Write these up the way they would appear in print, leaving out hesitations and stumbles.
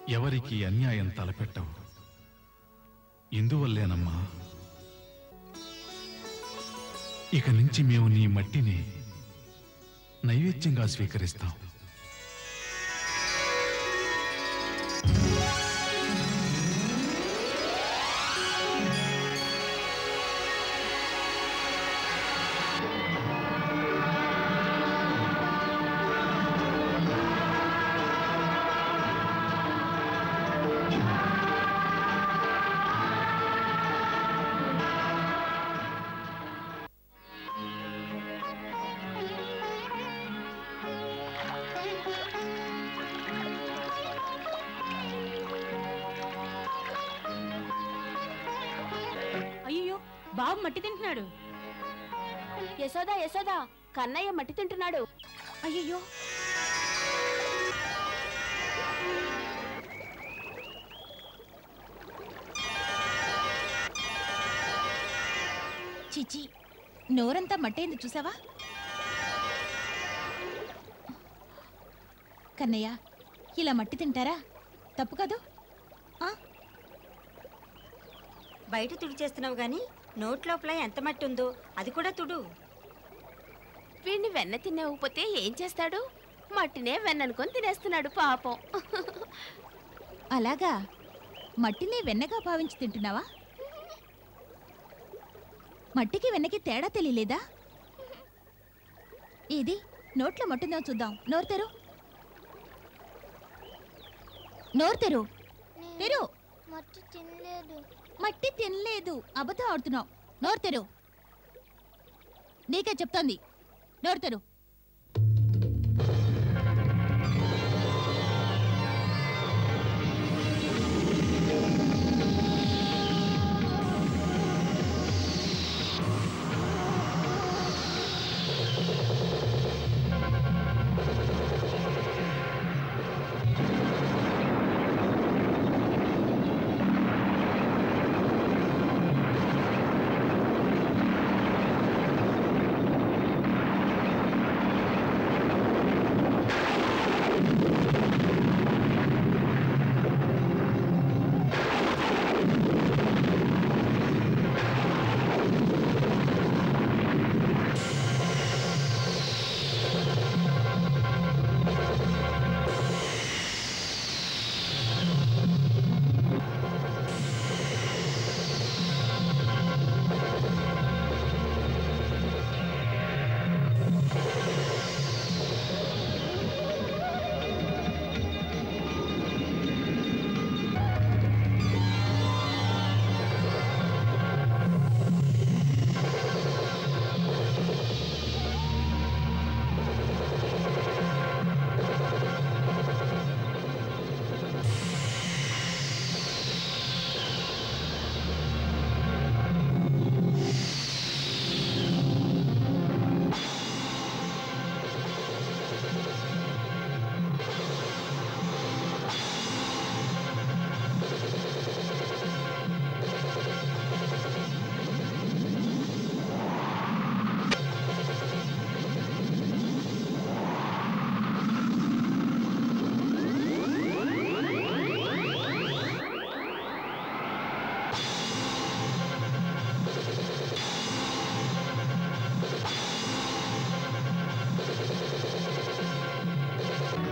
ఎవరికి అన్యాయం తలపెట్టవు. ఇందువల్లేనమ్మా ఇక నుంచి మేము నీ మట్టిని నైవేద్యంగా స్వీకరిస్తాం. బాబు మట్టి తింటున్నాడు. యశోదా యశోదా, కన్నయ్య మట్టి తింటున్నాడు. అయ్యయ్యో, చిచి, నోరంతా మట్టయింది చూసావా? కన్నయ్య, ఇలా మట్టి తింటారా? తప్పు కాదు. బయట తుడిచేస్తున్నావు గాని నోట్లోపల ఎంత మట్టి ఉందో అది కూడా తుడు. వీడిని వెన్న తినేవకపోతే ఏం చేస్తాడు? మట్టినే వెన్ననుకొని తినేస్తున్నాడు పాపం. అలాగా, మట్టినే వెన్నగా భావించి తింటున్నావా? మట్టికి వెన్నకి తేడా తెలియలేదా? ఇది నోట్లో మట్టుందో చూద్దాం. నోరు తెరు, నోరు తెరు, తెరు. మట్టి తినలేదు, అబద్ధం ఆడుతున్నావు. నోరు తెరు, నీకే చెప్తోంది. నోరు తెరు.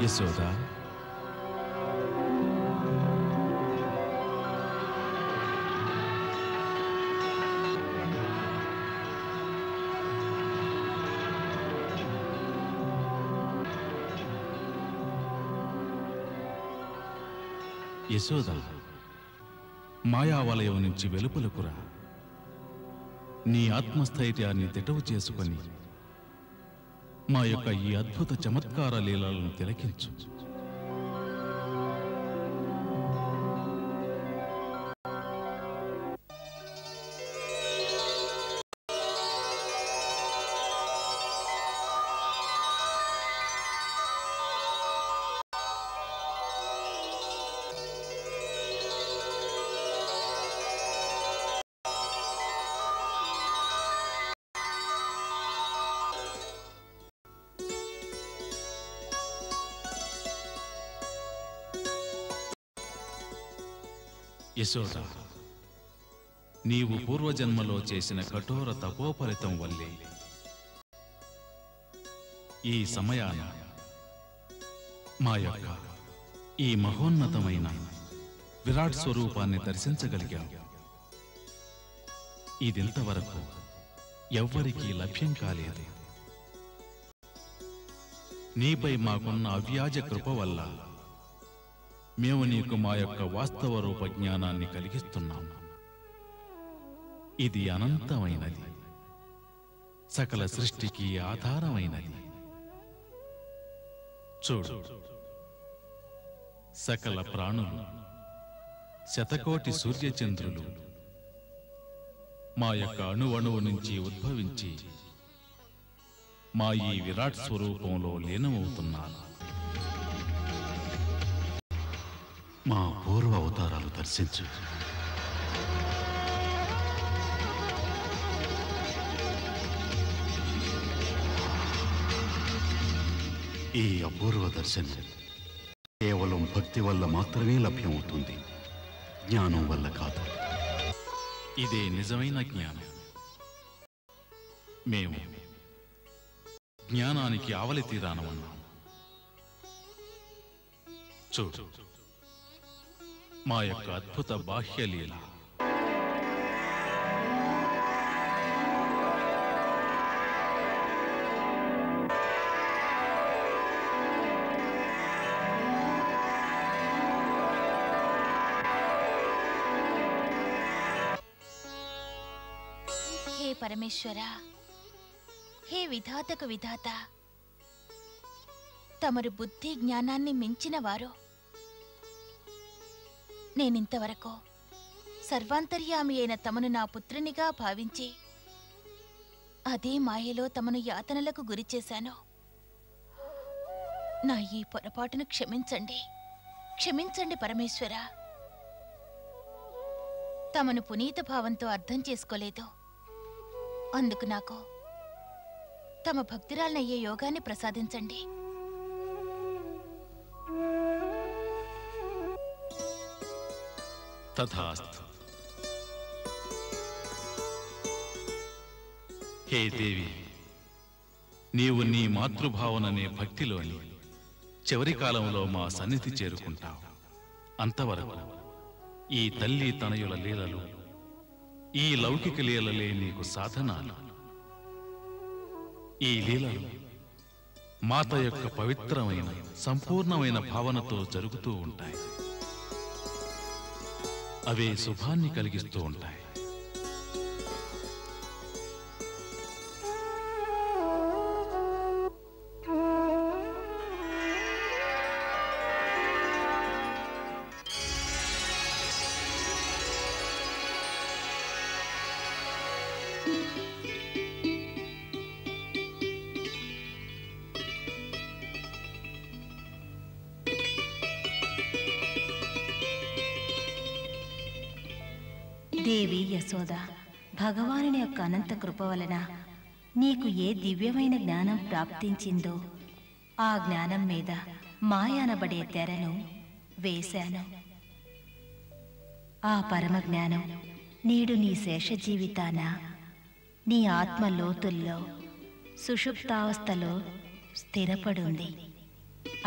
యశోదా, యశోదా, మాయావలయం నుంచి వెలుపలకురా. నీ ఆత్మస్థైర్యాన్ని దిటవు చేసుకొని మా యొక్క ఈ అద్భుత చమత్కార లీలలను తిలకించు. యశోద, నీవు పూర్వజన్మలో చేసిన కఠోర తపోఫలితం వల్లే ఈ సమయాన మా యొక్క ఈ మహోన్నతమైన విరాట్ స్వరూపాన్ని దర్శించగలిగాం. ఇదింతవరకు ఎవ్వరికీ లభ్యం కాలేదు. నీపై మాకున్న అవ్యాజ కృప వల్ల మేము నీకు మా యొక్క వాస్తవ రూప జ్ఞానాన్ని కలిగిస్తున్నాం. ఇది అనంతమైనది, సకల సృష్టికి ఆధారమైనది. చూడు, సకల ప్రాణులు, శతకోటి సూర్యచంద్రులు మా యొక్క అణువణువు నుంచి ఉద్భవించి మా ఈ విరాట్ స్వరూపంలో లీనమవుతున్నారు. మా పూర్వ అవతారాలు దర్శించు. ఈ అపూర్వ దర్శనం కేవలం భక్తి వల్ల మాత్రమే లభ్యమవుతుంది, జ్ఞానం వల్ల కాదు. ఇదే నిజమైన జ్ఞానం. మేము జ్ఞానానికి ఆవలి తీరాన ఉన్నాం. చూడు, మా యొక్క అద్భుత బాహ్యలీల. హే పరమేశ్వర, హే విధాతకు విధాత, తమరు బుద్ధి జ్ఞానాన్ని మించిన వారు. నేనింతవరకు సర్వాంతర్యామి అయిన తమను నా పుత్రునిగా భావించి అదే మాయలో తమను యాతనలకు గురిచేశాను. నా ఈ పొరపాటును క్షమించండి, క్షమించండి పరమేశ్వర. తమను పునీత భావంతో అర్థం చేసుకోలేదు. అందుకు నాకు తమ భక్తిరాలనయ్యే యోగాన్ని ప్రసాదించండి. తథాస్తు. హే దేవి, నీవు నీ మాతృభావననే భక్తిలోని చివరి కాలంలో మా సన్నిధి చేరుకుంటావు. అంతవరకు ఈ తల్లి తనయుల లీలలు, ఈ లౌకిక లీలలే నీకు సాధనాలు. ఈ లీలలు మాత యొక్క పవిత్రమైన సంపూర్ణమైన భావనతో జరుగుతూ ఉంటాయి. అవే శుభాన్ని కలిగిస్తూ ఉంటాయి. దేవి యశోద, భగవానుని యొక్క అనంత కృప వలన నీకు ఏ దివ్యమైన జ్ఞానం ప్రాప్తించిందో ఆ జ్ఞానం మీద మాయనబడే తెరను వేశాను. ఆ పరమ జ్ఞానం నేడు నీ శేష జీవితాన, నీ ఆత్మ లోతుల్లో సుషుప్తావస్థలో స్థిరపడుంది.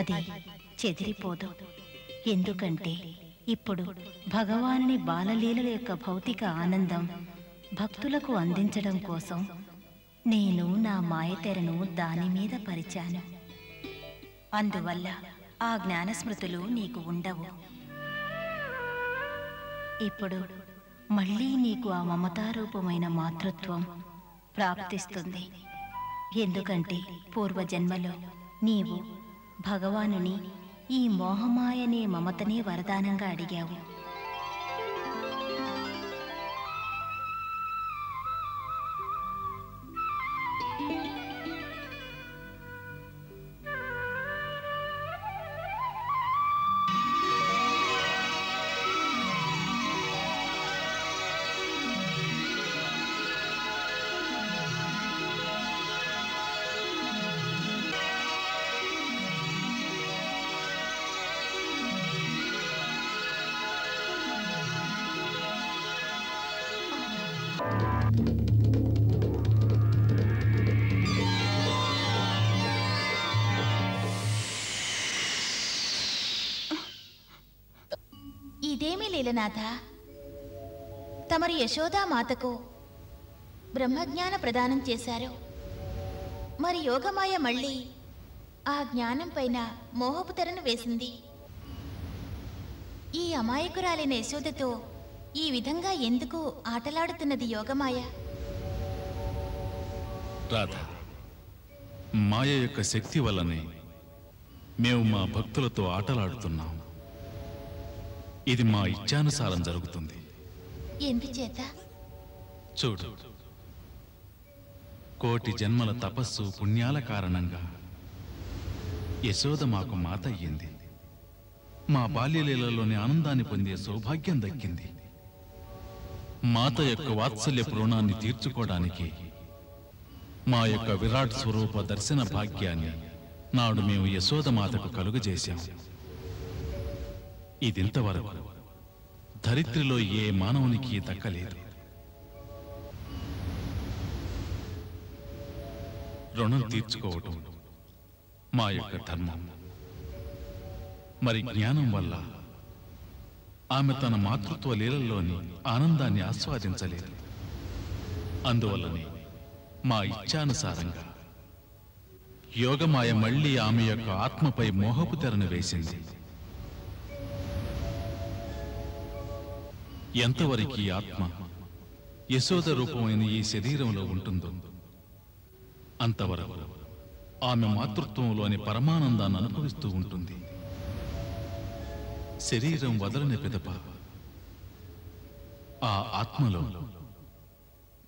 అది చెదిరిపోదు. ఎందుకంటే ఇప్పుడు భగవానుని బాలలీలల యొక్క భౌతిక ఆనందం భక్తులకు అందించడం కోసం నేను నా మాయతెరను దాని మీద పరిచాను. అందువల్ల ఆ జ్ఞానస్మృతులు నీకు ఉండవు. ఇప్పుడు మళ్ళీ నీకు ఆ మమతారూపమైన మాతృత్వం ప్రాప్తిస్తుంది. ఎందుకంటే పూర్వజన్మలో నీవు భగవానుని ఈ మోహమాయనే మమతనే వరదానంగా అడిగావు. ఇదేమీ లీలనాథ, తమరు యశోదామాతకు బ్రహ్మజ్ఞాన ప్రదానం చేశారు. మరి యోగమాయ మళ్ళీ ఆ జ్ఞానం పైన మోహపు తెరను వేసింది. ఈ అమాయకురాలైన యశోదతో ఈ విధంగా ఎందుకు ఆటలాడుతున్నది యోగమాయ? రాధ, మాయ యొక్క శక్తి వల్లనే మేము మా భక్తులతో ఆటలాడుతున్నాం. ఇది మా ఇచ్ఛానుసారం జరుగుతుంది. ఎందుచేత? చూడు, కోటి జన్మల తపస్సు పుణ్యాల కారణంగా యశోద మాకు మాత అయ్యింది. మా బాల్యలీలలోని ఆనందాన్ని పొందే సౌభాగ్యం దక్కింది. మాత యొక్క వాత్సల్య రుణాన్ని తీర్చుకోవడానికి మా యొక్క విరాట్ స్వరూప దర్శన భాగ్యాన్ని నాడు మేము యశోదమాతకు కలుగజేశాం. ఇదింతవరకు ధరిత్రిలో ఏ మానవునికి దక్కలేదు. రుణం తీర్చుకోవటం మా యొక్క ధర్మం. మరి జ్ఞానం వల్ల ఆమె తన మాతృత్వ లీలల్లోని ఆనందాన్ని ఆస్వాదించలేదు. అందువల్లనే మా ఇచ్ఛానుసారంగా యోగమాయ మళ్ళీ ఆమె యొక్క ఆత్మపై మోహపు తెరను వేసింది. ఎంతవరకు ఈ ఆత్మ యశోద రూపమైన ఈ శరీరంలో ఉంటుందో అంతవరకు ఆమె మాతృత్వంలోని పరమానందాన్ని అనుభవిస్తూ ఉంటుంది. శరీరం వదలని పిదప ఆ ఆత్మలో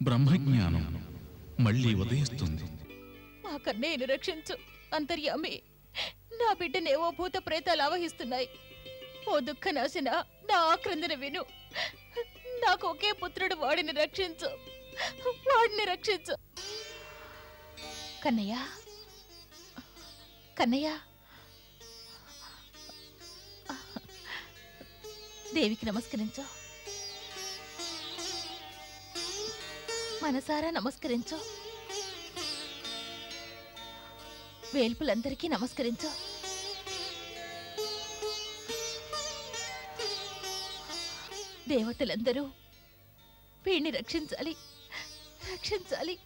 బ్రహ్మజ్ఞానం మళ్ళీ ఉదయిస్తుంది. మా కన్నయ్యను రక్షించు అంతర్యామి. నా బిడ్డనేవో భూత ప్రేతాలు ఆవహిస్తున్నాయి. ఓ దుఃఖనాశన, నా ఆక్రందన విను. నాకు ఒకే పుత్రుడు, వాడిని రక్షించు, వాడిని రక్షించు. కన్నయ్య, కన్నయ్య, దేవికి నమస్కరించు, మనసారా నమస్కరించు, వేల్పులందరికీ నమస్కరించు. దేవతలందరూ వీణ్ణి రక్షించాలి, రక్షించాలి.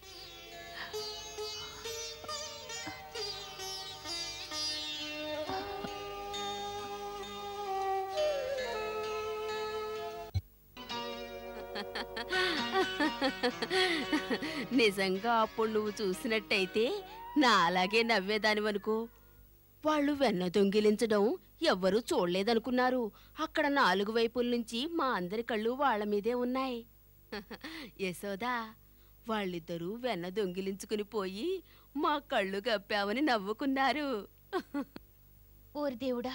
నిజంగా అప్పుడు నువ్వు చూసినట్టయితే నా అలాగే నవ్వేదానివనుకో. వాళ్ళు వెన్న దొంగిలించడం ఎవ్వరూ చూడలేదనుకున్నారు. అక్కడ 4 వైపుల నుంచి మా అందరి కళ్ళు వాళ్ళ మీదే ఉన్నాయి. యశోదా, వాళ్ళిద్దరూ వెన్న దొంగిలించుకుని పోయి మా కళ్ళు గప్పావని నవ్వుకున్నారు. ఓరి దేవుడా,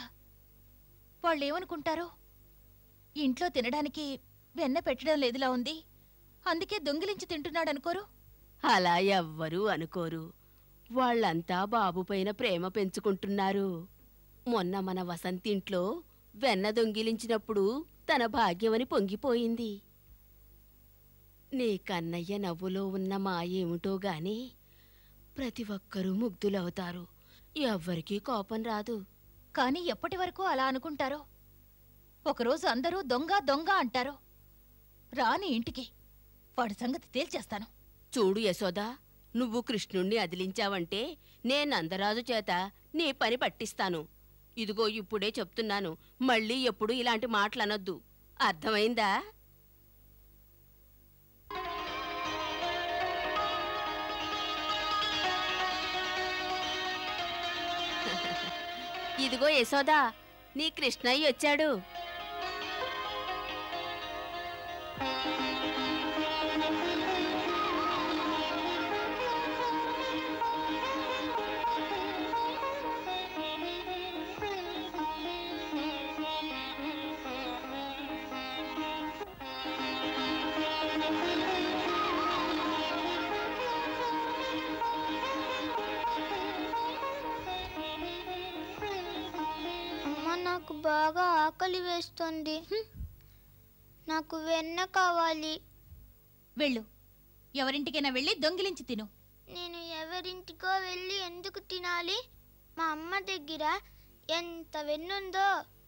వాళ్ళేమనుకుంటారో? ఇంట్లో తినడానికి వెన్న పెట్టడం లేదులా ఉంది, అందుకే దొంగిలించి తింటున్నాడనుకోరు? అలా ఎవ్వరూ అనుకోరు. వాళ్ళంతా బాబు పైన ప్రేమ పెంచుకుంటున్నారు. మొన్న మన వసంతింట్లో వెన్న దొంగిలించినప్పుడు తన భాగ్యమని పొంగిపోయింది. నీ కన్నయ్య నవ్వులో ఉన్న మాయేమిటో గాని ప్రతి ఒక్కరూ ముగ్ధులవుతారు. ఎవ్వరికీ కోపం రాదు. కానీ ఎప్పటి వరకు అలా అనుకుంటారో? ఒకరోజు అందరూ దొంగ దొంగ అంటారో? రాని ఇంటికి, వాడి సంగతి తేల్చేస్తాను. చూడు యశోదా, నువ్వు కృష్ణుణ్ణి అదిలించావంటే నేనందరాజు చేత నీ పని పట్టిస్తాను. ఇదిగో ఇప్పుడే చెప్తున్నాను, మళ్ళీ ఎప్పుడు ఇలాంటి మాటలనొద్దు. అర్థమైందా? ఇదిగో యశోదా, నీ కృష్ణయ్య వచ్చాడు. నాకు బాగా ఆకలి వేస్తుంది. నాకు వెన్న కావాలి. వెళ్ళు, ఎవరింటికైనా వెళ్ళి దొంగిలించి తిను. నేను ఎవరింటికో వెళ్ళి ఎందుకు తినాలి? మా అమ్మ దగ్గర ఎంత వెన్నుందో.